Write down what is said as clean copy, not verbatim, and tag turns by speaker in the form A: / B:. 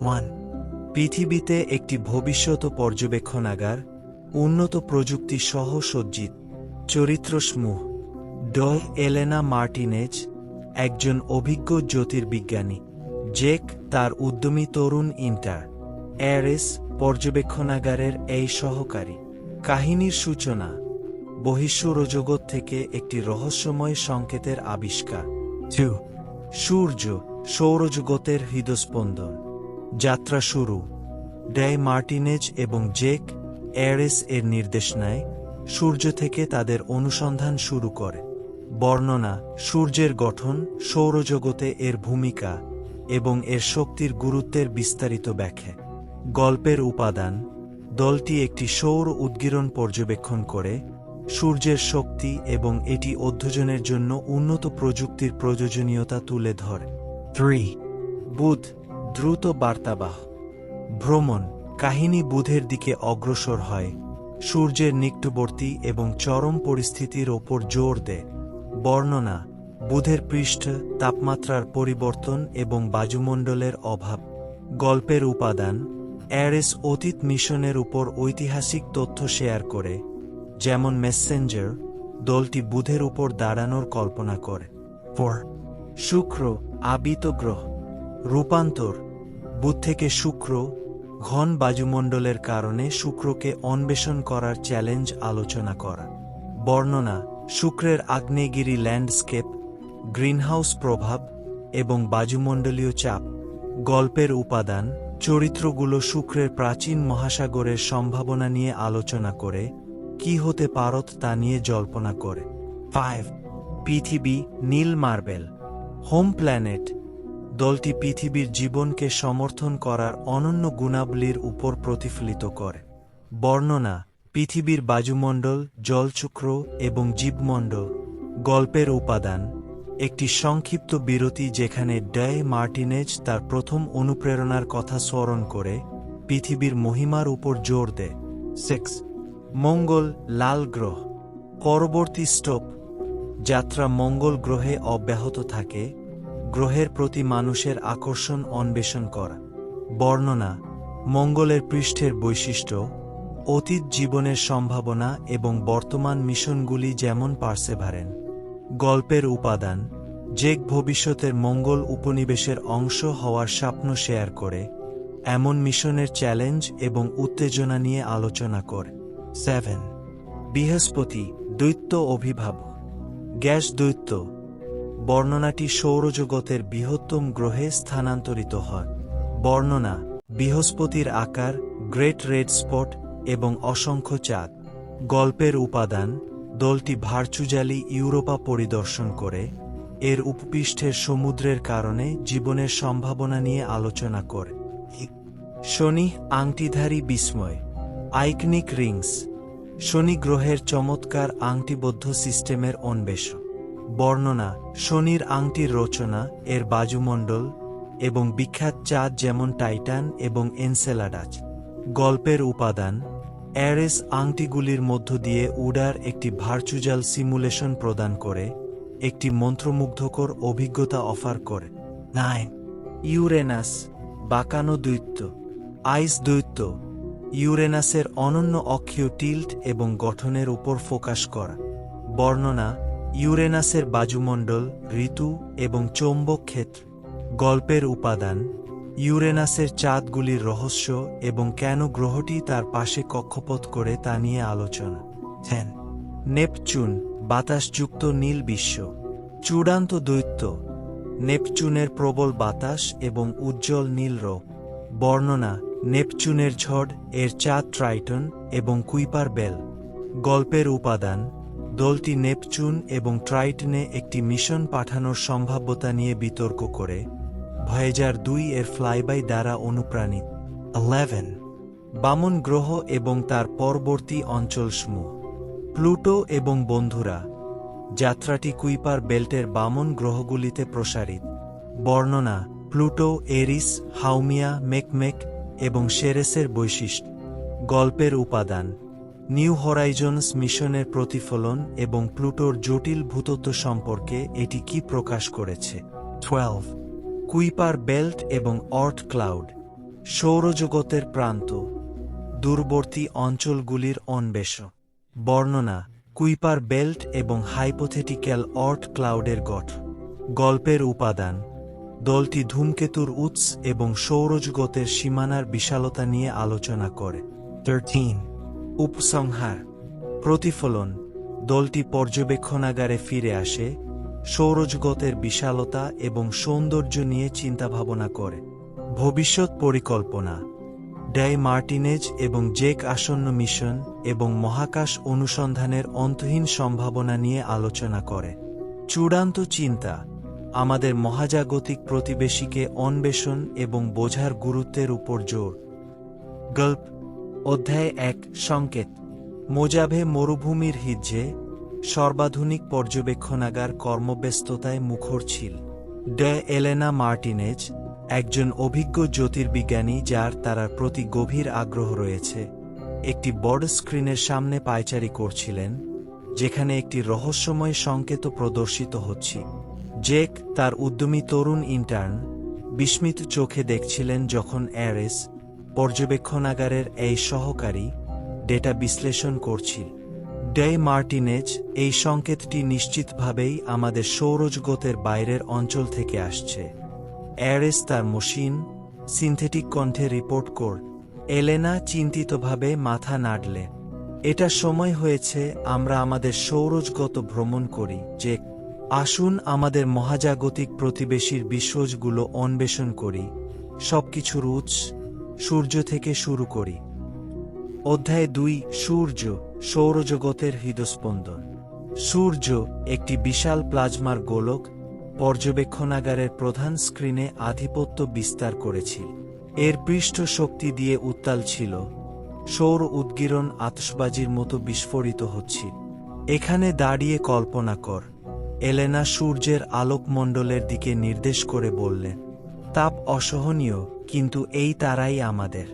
A: 1. পৃথিবীতে একটি ভবিষ্যৎ পর্যবেক্ষণাগার, উন্নত প্রযুক্তি সহ সজ্জিত। চরিত্রসমূহ: ডগ এলেনা মার্টিনেজ, একজন অভিজ্ঞ জ্যোতির্বিজ্ঞানী। জেক, তার উদ্যমী তরুণ ইন্টার। অ্যারেস, পর্যবেক্ষণাগারের এই সহকারী। কাহিনীর সূচনা: বহিঃসৌরজগৎ থেকে একটি রহস্যময় সংকেতের আবিষ্কার। 2. সূর্য, সৌরজগতের হৃদস্পন্দন। যাত্রা শুরু: ডে মার্টিনেজ এবং জেক অ্যারেস এর নির্দেশনায় সূর্য থেকে তাদের অনুসন্ধান শুরু করে। বর্ণনা: সূর্যের গঠন, সৌরজগতে এর ভূমিকা এবং এর শক্তির গুরুত্বের বিস্তারিত ব্যাখ্যা। গল্পের উপাদান: দলটি একটি সৌর উদ্গীরণ পর্যবেক্ষণ করে সূর্যের শক্তি এবং এটি অধ্যয়নের জন্য উন্নত প্রযুক্তির প্রয়োজনীয়তা তুলে ধরে। 3. বুধ, দ্রুত বার্তাবাহ। ভ্রমণ: কাহিনী বুধের দিকে অগ্রসর হয়, সূর্যের নিকটবর্তী এবং চরম পরিস্থিতির ওপর জোর দেয়। বর্ণনা: বুধের পৃষ্ঠ, তাপমাত্রার পরিবর্তন এবং বায়ুমণ্ডলের অভাব। গল্পের উপাদান: অ্যারেস অতীত মিশনের উপর ঐতিহাসিক তথ্য শেয়ার করে, যেমন মেসেঞ্জার। দলটি বুধের উপর দাঁড়ানোর কল্পনা করে। 4. শুক্র, আবিত গ্রহ। রূপান্তর: বুধ থেকে শুক্র, ঘন বায়ুমণ্ডলের কারণে শুক্রকে অন্বেষণ করার চ্যালেঞ্জ আলোচনা করা। বর্ণনা: শুক্রের আগ্নেয়গিরি ল্যান্ডস্কেপ, গ্রিনহাউস প্রভাব এবং বায়ুমণ্ডলীয় চাপ। গল্পের উপাদান: চরিত্রগুলো শুক্রের প্রাচীন মহাসাগরের সম্ভাবনা নিয়ে আলোচনা করে, কি হতে পারত তা নিয়ে জল্পনা করে। 5. পৃথিবী, নীল মার্বেল। হোম প্ল্যানেট: দলটি পৃথিবীর জীবনকে সমর্থন করার অনন্য গুণাবলীর উপর প্রতিফলিত করে। বর্ণনা: পৃথিবীর বায়ুমণ্ডল, জলচক্র এবং জীবমণ্ডল। গল্পের উপাদান: একটি সংক্ষিপ্ত বিরতি যেখানে ডে মার্টিনেজ তার প্রথম অনুপ্রেরণার কথা স্মরণ করে পৃথিবীর মহিমার উপর জোর দেয়। 6. মঙ্গল, লাল গ্রহ। পরবর্তী স্টপ: যাত্রা মঙ্গল গ্রহে অব্যাহত থাকে, গ্রহের প্রতি মানুষের আকর্ষণ অন্বেষণ করা। বর্ণনা: মঙ্গলের পৃষ্ঠের বৈশিষ্ট্য, অতীত জীবনের সম্ভাবনা এবং বর্তমান মিশনগুলি যেমন পার্সেভারেন্স। গল্পের উপাদান: জেক ভবিষ্যতের মঙ্গল উপনিবেশের অংশ হওয়ার স্বপ্ন শেয়ার করে, এমন মিশনের চ্যালেঞ্জ এবং উত্তেজনা নিয়ে আলোচনা করে। 7. বৃহস্পতি, দৈত্য অভিভাবক। গ্যাস দৈত্য। বর্ণনাটি সৌরজগতের বৃহত্তম গ্রহে স্থানান্তরিত হয়। বর্ণনা: বৃহস্পতির আকার, গ্রেট রেড স্পট এবং অসংখ্য চাঁদ। গল্পের উপাদান: দলটি ভার্চুয়ালি ইউরোপা পরিদর্শন করে, এর উপপৃষ্ঠের সমুদ্রের কারণে জীবনের সম্ভাবনা নিয়ে আলোচনা করে। শনি, আংটিধারী বিস্ময়। Iconic Rings. শনি গ্রহের চমৎকার আংটিবদ্ধ সিস্টেমের অন্বেষণ। বর্ণনা: শনির আংটির রচনা, এর বায়ুমণ্ডল এবং বিখ্যাত চাঁদ যেমন টাইটান এবং এনসেলাডাস। গল্পের উপাদান: অ্যারেস আংটিগুলির মধ্য দিয়ে উডার একটি ভার্চুয়াল সিমুলেশন প্রদান করে, একটি মন্ত্রমুগ্ধকর অভিজ্ঞতা অফার করে। 9. ইউরেনাস, বাঁকানো দৈত্য। আইস দৈত্য। ইউরেনাসের অনন্য অক্ষীয় টিল্ট এবং গঠনের উপর ফোকাস করা। বর্ণনা: ইউরেনাসের বায়ুমণ্ডল, ঋতু এবং চৌম্বক ক্ষেত্র। গল্পের উপাদান: ইউরেনাসের চাঁদগুলির রহস্য এবং কেন গ্রহটি তার পাশে কক্ষপথ করে তা নিয়ে আলোচনা। 10. নেপচুন, বাতাসযুক্ত নীল বিশ্ব। চূড়ান্ত দৈত্য। নেপচুনের প্রবল বাতাস এবং উজ্জ্বল নীল রোগ। বর্ণনা: নেপচুনের ঝড়, এর চাঁদ ট্রাইটন এবং কুইপার বেল। গল্পের উপাদান: দলটি নেপচুন এবং ট্রাইটনে একটি মিশন পাঠানোর সম্ভাব্যতা নিয়ে বিতর্ক করে, ভয়েজার 2 এর ফ্লাইবাই দ্বারা অনুপ্রাণিত। 11. বামন গ্রহ এবং তার পরবর্তী অঞ্চলসমূহ। প্লুটো এবং বন্ধুরা। যাত্রাটি কুইপার বেল্টের বামন গ্রহগুলিতে প্রসারিত। বর্ণনা: প্লুটো, এরিস, হাউমিয়া, মেকমেক এবং সেরেসের বৈশিষ্ট্য। গল্পের উপাদান: নিউ হরাইজনস মিশনের প্রতিফলন এবং প্লুটোর জটিল ভূতত্ত্ব সম্পর্কে এটি কি প্রকাশ করেছে। 12. কুইপার বেল্ট এবং অর্ট ক্লাউড। সৌরজগতের প্রান্ত, দূরবর্তী অঞ্চলগুলির অন্বেষণ। বর্ণনা, কুইপার বেল্ট এবং হাইপোথেটিক্যাল অর্ট ক্লাউডের গঠন। গল্পের উপাদান, দলটি ধূমকেতুর উৎস এবং সৌরজগতের সীমানার বিশালতা নিয়ে আলোচনা করে। 13 উপসংহার, প্রতিফলন, দলটি পর্যবেক্ষণাগারে ফিরে আসে, সৌরজগতের বিশালতা এবং সৌন্দর্য নিয়ে চিন্তাভাবনা করে। ভবিষ্যৎ পরিকল্পনা, ড্যাই মার্টিনেজ এবং জেক আসন্ন মিশন এবং মহাকাশ অনুসন্ধানের অন্তহীন সম্ভাবনা নিয়ে আলোচনা করে। চূড়ান্ত চিন্তা, আমাদের মহাজাগতিক প্রতিবেশীকে অন্বেষণ এবং বোঝার গুরুত্বের উপর জোর। গল্প, অধ্যায় 1 সংকেত, মোজাভে মরুভূমির হিজ্জে সর্বাধুনিক পর্যবেক্ষণাগার কর্মব্যস্ততায় মুখর ছিল। ডে এলেনা মার্টিনেজ, একজন অভিজ্ঞ জ্যোতির্বিজ্ঞানী যার তারার প্রতি গভীর আগ্রহ রয়েছে, একটি বড় স্ক্রিনের সামনে পায়চারি করছিলেন, যেখানে একটি রহস্যময় সংকেত প্রদর্শিত হচ্ছে। জেক, তার উদ্যমী তরুণ ইন্টার্ন, বিস্মিত চোখে দেখছিলেন যখন অ্যারেস, পর্যবেক্ষণাগারের এই সহকারী, ডেটা বিশ্লেষণ করছিল। ডে মার্টিনেজ, এই সংকেতটি নিশ্চিতভাবেই আমাদের সৌরজগতের বাইরের অঞ্চল থেকে আসছে। অ্যারেস তার মশিন সিনথেটিক কণ্ঠে রিপোর্ট কর। এলেনা চিন্তিতভাবে মাথা নাড়লে। এটা সময় হয়েছে আমরা আমাদের সৌরজগত ভ্রমণ করি, যে আসুন আমাদের মহাজাগতিক প্রতিবেশীর বিশ্বজগুলো অন্বেষণ করি, সবকিছুর উৎস, সূর্য থেকে শুরু করি। অধ্যায় 2 সূর্য, সৌরজগতের হৃদস্পন্দন। সূর্য, একটি বিশাল প্লাজমার গোলক, পর্যবেক্ষণাগারের প্রধান স্ক্রিনে আধিপত্য বিস্তার করেছিল। এর পৃষ্ঠ শক্তি দিয়ে উত্তাল ছিল, সৌর উদ্গীরণ আতশবাজির মতো বিস্ফোরিত হচ্ছিল। এখানে দাঁড়িয়ে কল্পনা কর, এলেনা সূর্যের আলোকমণ্ডলের দিকে নির্দেশ করে বললেন, তাপ অসহনীয়, কিন্তু এই তারাই আমাদের